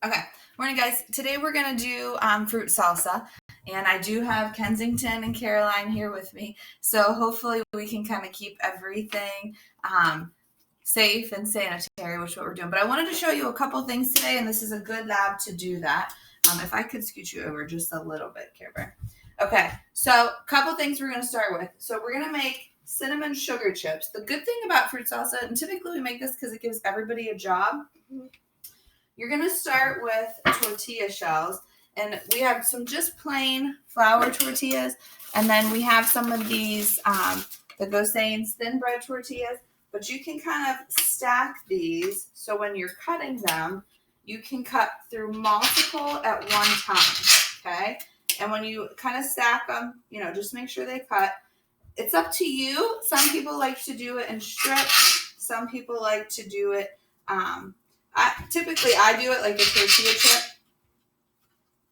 Okay, morning guys. Today we're going to do fruit salsa, and I do have Kensington and Caroline here with me, so hopefully we can kind of keep everything safe and sanitary, which is what we're doing. But I wanted to show you a couple things today, and this is a good lab to do that. If I could scoot you over just a little bit, Care Bear. Okay, so a couple things we're going to start with. So we're going to make cinnamon sugar chips. The good thing about fruit salsa, and typically we make this because it gives everybody a job. You're going to start with tortilla shells, and we have some just plain flour tortillas, and then we have some of these, the Gosain's thin bread tortillas, but you can kind of stack these so when you're cutting them, you can cut through multiple at one time, okay? And when you kind of stack them, just make sure they cut. It's up to you. Some people like to do it in strips. Some people like to do it typically I do it like a tortilla chip.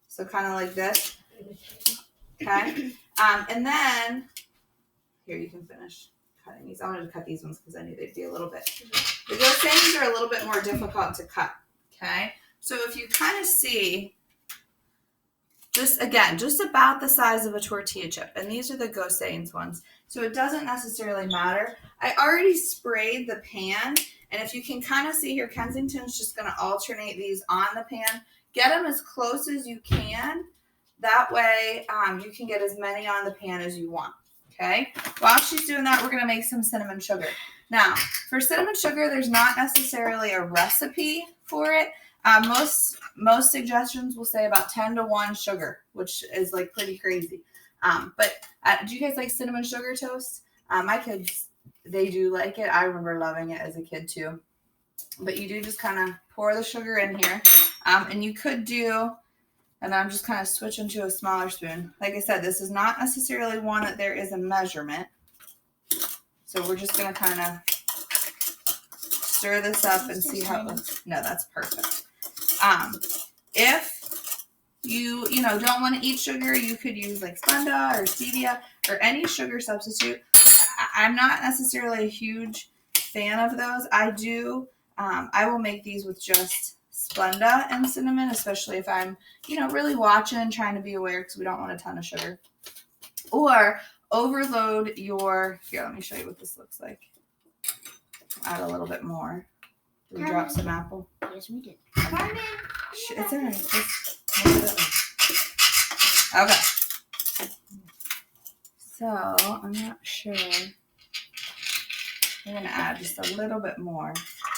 So kind of like this. Okay. And then, here you can finish cutting these. I wanted to cut these ones because I knew they'd be a little bit. The Gosain's are a little bit more difficult to cut. Okay. So if you kind of see, just about the size of a tortilla chip. And these are the Gosain's ones. So it doesn't necessarily matter. I already sprayed the pan. And if you can kind of see here, Kensington's just going to alternate these on the pan. Get them as close as you can. That way you can get as many on the pan as you want. Okay? While she's doing that, we're going to make some cinnamon sugar. Now, for cinnamon sugar, there's not necessarily a recipe for it. Most suggestions will say about 10-to-1 sugar, which is like pretty crazy. But do you guys like cinnamon sugar toast? My kids, they do like it. I remember loving it as a kid too. But you do just kind of pour the sugar in here. And you could do, and I'm just kind of switching to a smaller spoon. Like I said, this is not necessarily one that there is a measurement. So we're just going to kind of stir this up and see how it looks. No, that's perfect. If you don't want to eat sugar, you could use like Splenda or stevia or any sugar substitute. I'm not necessarily a huge fan of those. I will make these with just Splenda and cinnamon, especially if I'm, really watching, trying to be aware because we don't want a ton of sugar. Or overload here, let me show you what this looks like. Add a little bit more. Did we drop some apple? Yes, we did. Okay. It's all right. Just okay. So, I'm not sure. We're going to add just a little bit more.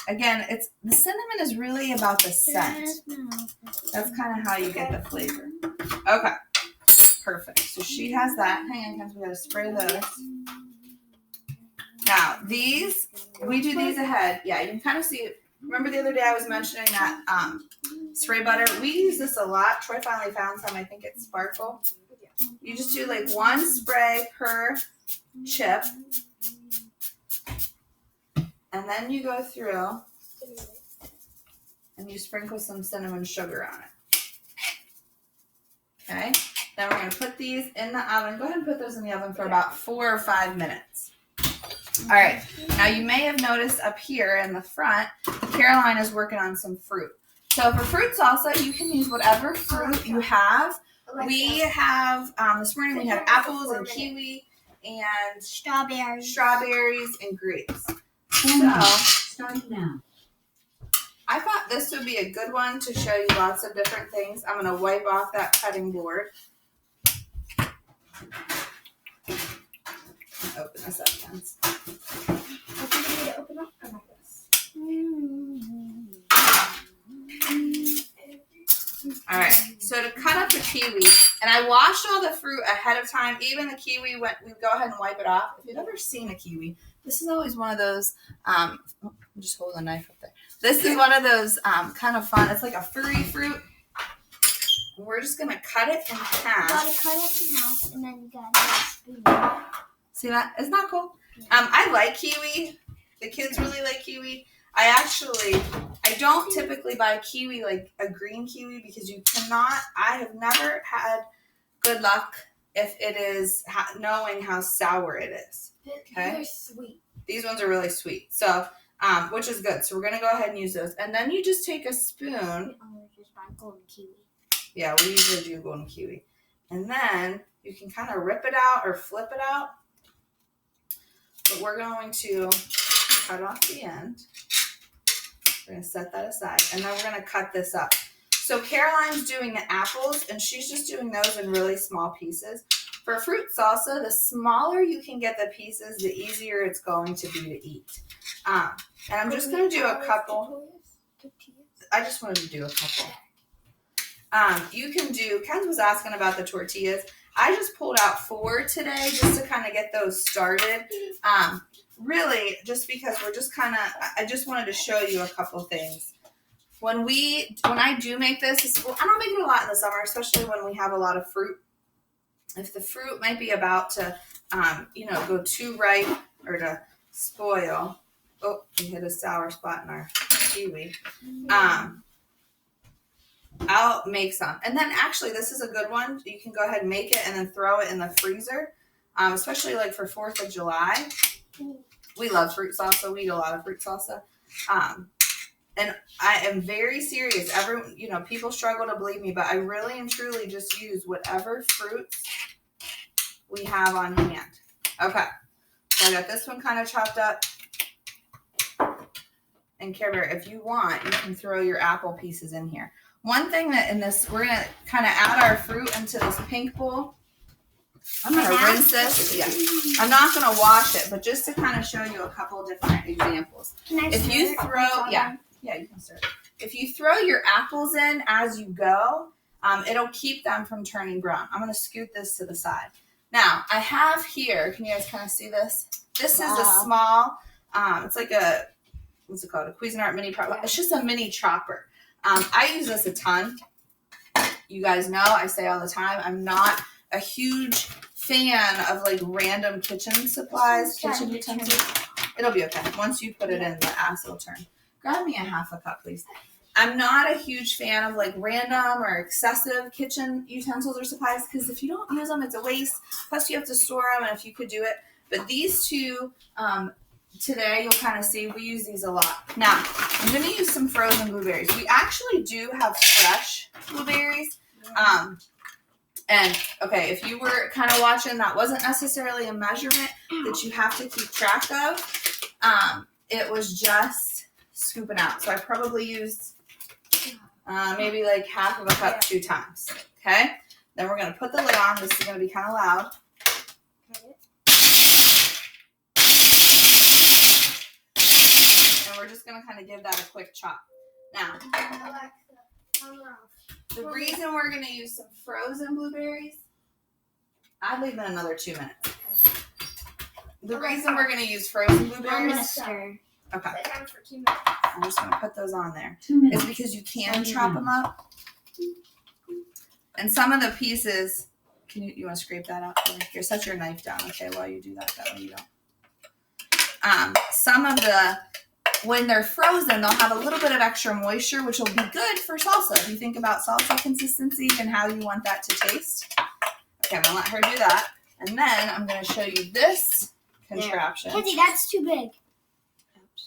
Again, the cinnamon is really about the scent. That's kind of how you get the flavor. Okay. Perfect. So she has that. Hang on, because we got to spray those. Now, these, we do these ahead. Yeah, you can kind of see it. Remember the other day I was mentioning that spray butter? We use this a lot. Troy finally found some. I think it's Sparkle. You just do like one spray per chip. And then you go through and you sprinkle some cinnamon sugar on it. Okay? Then we're going to put these in the oven. Go ahead and put those in the oven for about 4 or 5 minutes. All right. Now you may have noticed up here in the front, Caroline is working on some fruit. So for fruit salsa, you can use whatever fruit you have. We have, this morning we have apples and kiwi and strawberries and grapes. So, starting now. I thought this would be a good one to show you lots of different things. I'm going to wipe off that cutting board. Open this up, Kens. All right, so to cut up the kiwi, and I washed all the fruit ahead of time. Even the kiwi, we go ahead and wipe it off. If you've ever seen a kiwi, this is always one of those, I'm just holding a knife up there. This is one of those kind of fun, it's like a furry fruit. We're just going to cut it in half. You gotta cut it in half, and then you gotta spoon. See that? Isn't that cool? I like kiwi. The kids really like kiwi. I don't typically buy kiwi, like a green kiwi, because I have never had good luck if it is knowing how sour it is. Okay? They're sweet. These ones are really sweet. So which is good. So we're going to go ahead and use those. And then you just take a spoon. Just buy golden kiwi. Yeah, we usually do golden kiwi. And then you can kind of rip it out or flip it out. But we're going to cut off the end. We're going to set that aside. And then we're going to cut this up. So Caroline's doing the apples, and she's just doing those in really small pieces. For fruit salsa, the smaller you can get the pieces, the easier it's going to be to eat. And I'm just going to do a couple. I just wanted to do a couple. You can do, Ken was asking about the tortillas. I just pulled out 4 today just to kind of get those started. Really, just because we're just kind of, I just wanted to show you a couple things. When I do make this, I don't make it a lot in the summer, especially when we have a lot of fruit. If the fruit might be about to, go too ripe or to spoil. Oh, we hit a sour spot in our kiwi. I'll make some. And then actually, this is a good one. You can go ahead and make it and then throw it in the freezer, especially like for 4th of July. We love fruit salsa. We eat a lot of fruit salsa. And I am very serious. People struggle to believe me, but I really and truly just use whatever fruits we have on hand. Okay. So I got this one kind of chopped up. And Care Bear, if you want, you can throw your apple pieces in here. One thing that in this, we're going to kind of add our fruit into this pink bowl. I'm going to rinse this. Yeah. I'm not going to wash it, but just to kind of show you a couple different examples. If you throw, yeah, you can start. If you throw your apples in as you go, it'll keep them from turning brown. I'm going to scoot this to the side. Now, I have here, can you guys kind of see this? This is a small, it's like a, what's it called? A Cuisinart mini chopper. It's just a mini chopper. I use this a ton. You guys know, I say all the time, I'm not a huge fan of like random kitchen supplies, kitchen utensils. It'll be okay. Once you put it in, the ass will turn. Grab me a half a cup, please. I'm not a huge fan of like random or excessive kitchen utensils or supplies because if you don't use them, it's a waste. Plus, you have to store them, and if you could do it. But these two, today, you'll kind of see we use these a lot. Now, I'm going to use some frozen blueberries. We actually do have fresh blueberries. And, okay, if you were kind of watching, that wasn't necessarily a measurement that you have to keep track of. It was just scooping out. So I probably used maybe like half of a cup 2 times. Okay? Then we're going to put the lid on. This is going to be kind of loud. And we're just going to kind of give that a quick chop. Now, the reason we're going to use some frozen blueberries, I'd leave it another 2 minutes. The reason we're going to use frozen blueberries, okay, I'm just going to put those on there, is because you can chop them up. And some of the pieces, you want to scrape that out? Here, set your knife down, okay, while you do that way you don't. Some of the, when they're frozen, they'll have a little bit of extra moisture, which will be good for salsa. If you think about salsa consistency and how you want that to taste. Okay, I'm going to let her do that. And then I'm going to show you this contraption. Kenzie, that's too big.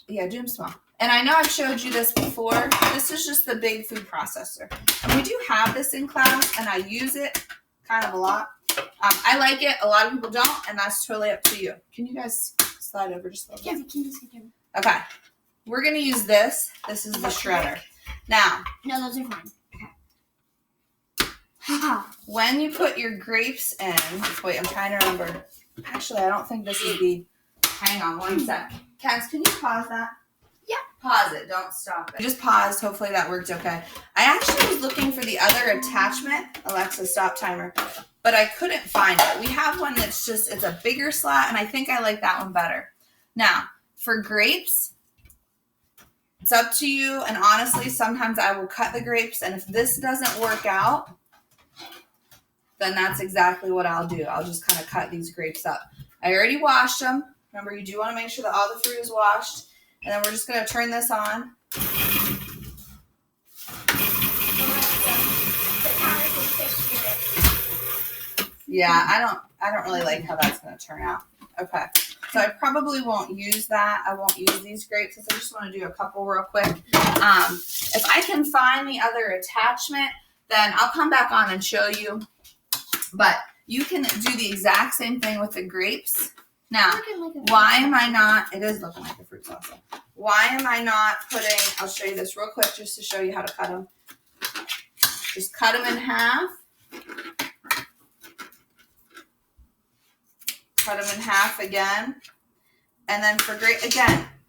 Yeah, do them small. And I know I've showed you this before. This is just the big food processor. And we do have this in class, and I use it kind of a lot. I like it. A lot of people don't, and that's totally up to you. Can you guys slide over just a little bit? Kenzie, can you Okay. We're going to use this. This is the shredder. Now. No, those are fine. Okay. When you put your grapes in, wait, I'm trying to remember. Actually, I don't think this is the, hang on one sec. Kens, can you pause that? Yeah. Pause it. Don't stop it. I just paused. Hopefully that worked okay. I actually was looking for the other attachment. Alexa, stop timer. But I couldn't find it. We have one that's just, it's a bigger slat, and I think I like that one better. Now, for grapes, it's up to you. And honestly, sometimes I will cut the grapes, and if this doesn't work out, then that's exactly what I'll do. I'll just kind of cut these grapes up. I already washed them. Remember, you do want to make sure that all the fruit is washed. And then we're just going to turn this on. Yeah, I don't really like how that's going to turn out. Okay. So I probably won't use that. I won't use these grapes because I just want to do a couple real quick. If I can find the other attachment, then I'll come back on and show you. But you can do the exact same thing with the grapes. Now, why am I not, it is looking like a fruit salsa. Why am I not putting, I'll show you this real quick just to show you how to cut them. Just cut them in half. Cut them in half again. And then for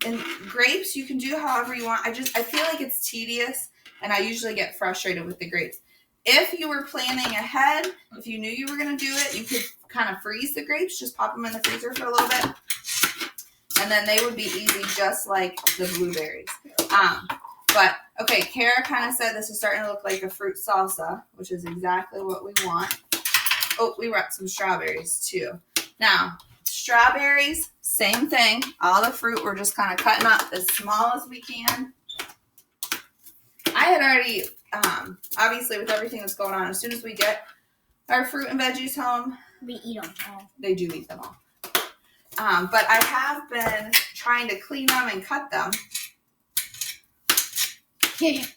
in grapes, you can do however you want. I feel like it's tedious, and I usually get frustrated with the grapes. If you were planning ahead, if you knew you were going to do it, you could kind of freeze the grapes, just pop them in the freezer for a little bit, and then they would be easy just like the blueberries. But, okay, Kara kind of said this is starting to look like a fruit salsa, which is exactly what we want. Oh, we wrapped some strawberries too. Now, strawberries, same thing. All the fruit, we're just kind of cutting up as small as we can. I had already, obviously with everything that's going on, as soon as we get our fruit and veggies home, we eat them all. They do eat them all. But I have been trying to clean them and cut them.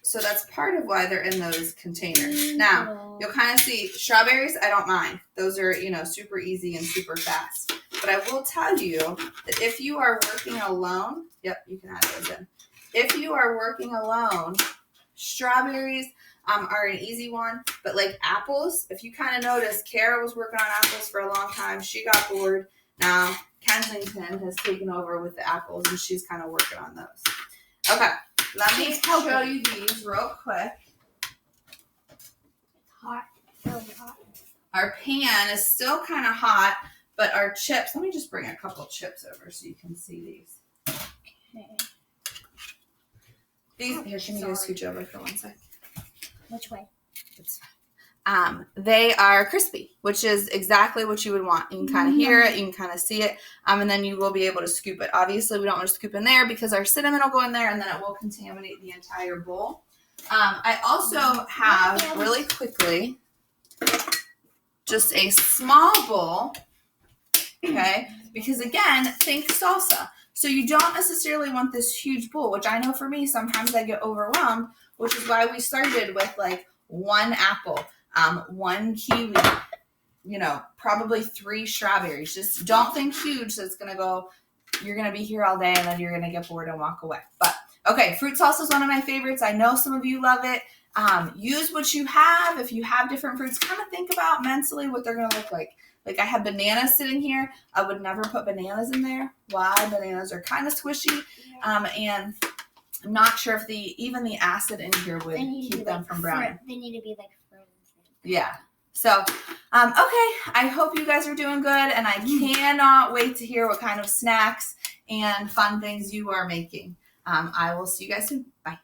So that's part of why they're in those containers. Now, you'll kind of see strawberries, I don't mind. Those are, super easy and super fast. But I will tell you that if you are working alone, yep, you can add those in. If you are working alone, strawberries are an easy one. But like apples, if you kind of notice, Kara was working on apples for a long time. She got bored. Now, Kensington has taken over with the apples, and she's kind of working on those. Okay. Let me show you these real quick. It's hot. It's really hot. Our pan is still kind of hot, but our chips, let me just bring a couple chips over so you can see these. Okay. Here, can you just scooch over for 1 sec? Which way? They are crispy, which is exactly what you would want. You can kind of hear it, you can kind of see it, and then you will be able to scoop it. Obviously, we don't want to scoop in there because our cinnamon will go in there, and then it will contaminate the entire bowl. I also have, really quickly, just a small bowl, okay? Because again, think salsa. So you don't necessarily want this huge bowl, which I know for me, sometimes I get overwhelmed, which is why we started with like 1 apple. 1 kiwi, probably 3 strawberries. Just don't think huge. So you're going to be here all day and then you're going to get bored and walk away. But okay, fruit salsa is one of my favorites. I know some of you love it. Use what you have. If you have different fruits, kind of think about mentally what they're going to look like. Like I have bananas sitting here. I would never put bananas in there. Why? Bananas are kind of squishy. And I'm not sure if even the acid in here would keep them from browning. They need to be like yeah. So, okay. I hope you guys are doing good, and I cannot wait to hear what kind of snacks and fun things you are making. I will see you guys soon. Bye.